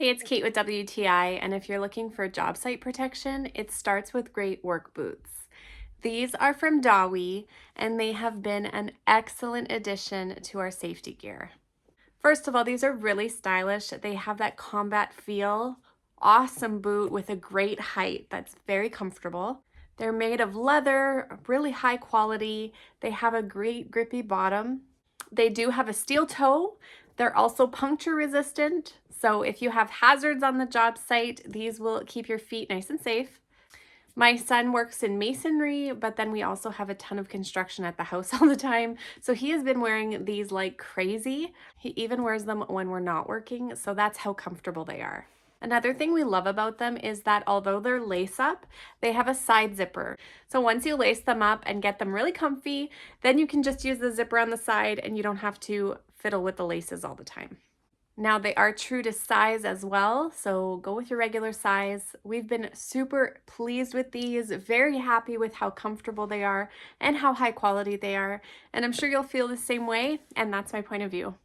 Hey, it's Kate with WTI, and if you're looking for job site protection, it starts with great work boots. These are from DahWe, and they have been an excellent addition to our safety gear. First of all, these are really stylish. They have that combat feel. Awesome boot with a great height that's very comfortable. They're made of leather, really high quality. They have a great grippy bottom. They do have a steel toe. They're also puncture resistant. So if you have hazards on the job site, these will keep your feet nice and safe. My son works in masonry, but then we also have a ton of construction at the house all the time. So he has been wearing these like crazy. He even wears them when we're not working. So that's how comfortable they are. Another thing we love about them is that although they're lace up, they have a side zipper. So once you lace them up and get them really comfy, then you can just use the zipper on the side and you don't have to fiddle with the laces all the time. Now they are true to size as well, so go with your regular size. We've been super pleased with these, very happy with how comfortable they are and how high quality they are, and I'm sure you'll feel the same way, and that's my point of view.